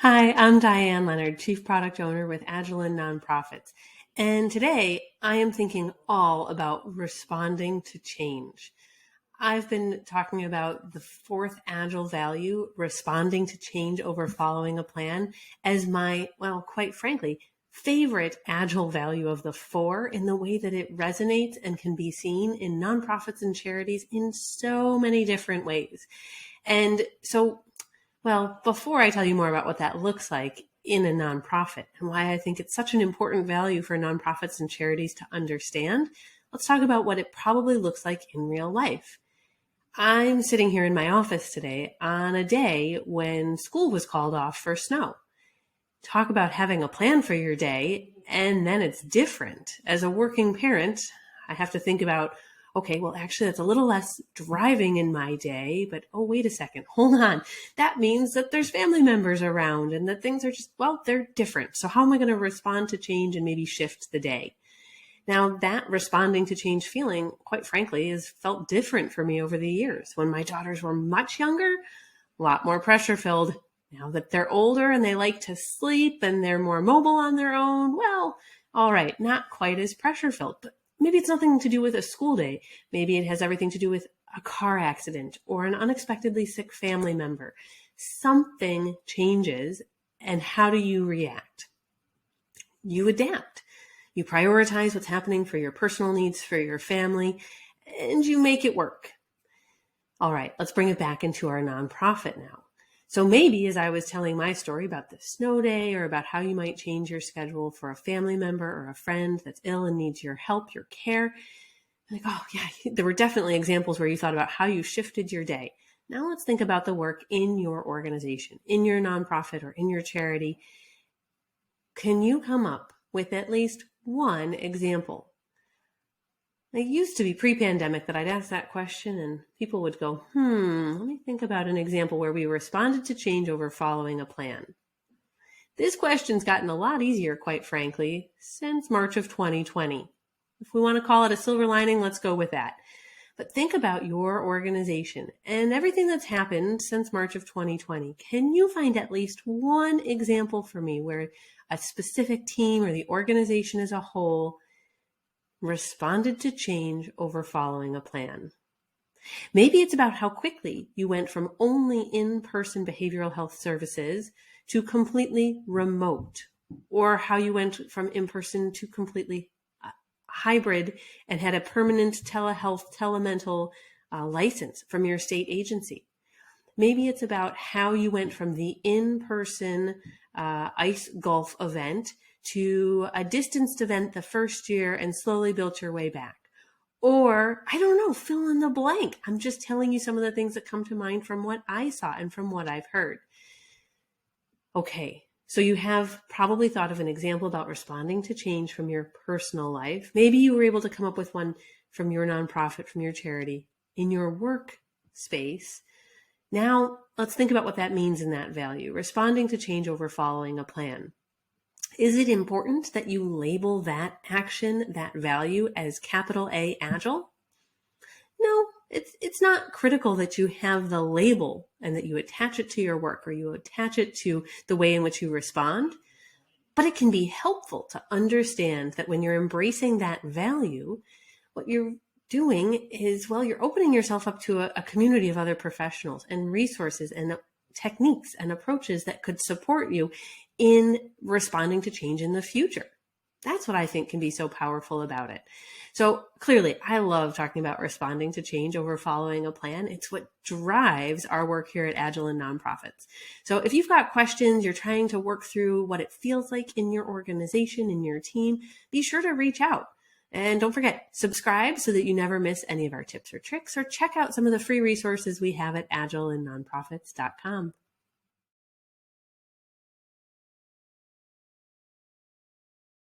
Hi, I'm Diane Leonard, Chief Product Owner with Agile and Nonprofits. And today I am thinking all about responding to change. I've been talking about the fourth Agile value, responding to change over following a plan, as my, well, quite frankly, favorite Agile value of the four in the way that it resonates and can be seen in nonprofits and charities in so many different ways. And so before I tell you more about what that looks like in a nonprofit and why I think it's such an important value for nonprofits and charities to understand, let's talk about what it probably looks like in real life. I'm sitting here in my office today on a day when school was called off for snow. Talk about having a plan for your day, and then it's different. As a working parent, I have to think about, okay, well, actually, that's a little less driving in my day, but oh, wait a second, hold on. That means that there's family members around and that things are just, well, they're different. So how am I going to respond to change and maybe shift the day? Now, that responding to change feeling, quite frankly, has felt different for me over the years. When my daughters were much younger, a lot more pressure filled. Now that they're older and they like to sleep and they're more mobile on their own, well, all right, not quite as pressure filled, but maybe it's nothing to do with a school day. Maybe it has everything to do with a car accident or an unexpectedly sick family member. Something changes, and how do you react? You adapt. You prioritize what's happening for your personal needs, for your family, and you make it work. All right, let's bring it back into our nonprofit now. So maybe as I was telling my story about the snow day or about how you might change your schedule for a family member or a friend that's ill and needs your help, your care, like, oh yeah, there were definitely examples where you thought about how you shifted your day. Now let's think about the work in your organization, in your nonprofit or in your charity. Can you come up with at least one example? It used to be pre-pandemic that I'd ask that question and people would go, let me think about an example where we responded to change over following a plan. This question's gotten a lot easier, quite frankly, since March of 2020. If we want to call it a silver lining, let's go with that. But think about your organization and everything that's happened since March of 2020. Can you find at least one example for me where a specific team or the organization as a whole responded to change over following a plan? Maybe it's about how quickly you went from only in-person behavioral health services to completely remote, or how you went from in-person to completely hybrid and had a permanent telehealth, telemental license from your state agency. Maybe it's about how you went from the in-person ice golf event to a distanced event the first year and slowly built your way back. Or, I don't know, fill in the blank. I'm just telling you some of the things that come to mind from what I saw and from what I've heard. Okay, so you have probably thought of an example about responding to change from your personal life. Maybe you were able to come up with one from your nonprofit, from your charity, in your work space. Now, let's think about what that means in that value, responding to change over following a plan. Is it important that you label that action, that value, as capital A, Agile? No, it's not critical that you have the label and that you attach it to your work or you attach it to the way in which you respond. But it can be helpful to understand that when you're embracing that value, what you're doing is, well, you're opening yourself up to a community of other professionals and resources and techniques and approaches that could support you in responding to change in the future. That's what I think can be so powerful about it. So clearly, I love talking about responding to change over following a plan. It's what drives our work here at Agile and Nonprofits. So if you've got questions, you're trying to work through what it feels like in your organization, in your team, be sure to reach out. And don't forget, subscribe so that you never miss any of our tips or tricks, or check out some of the free resources we have at agileandnonprofits.com.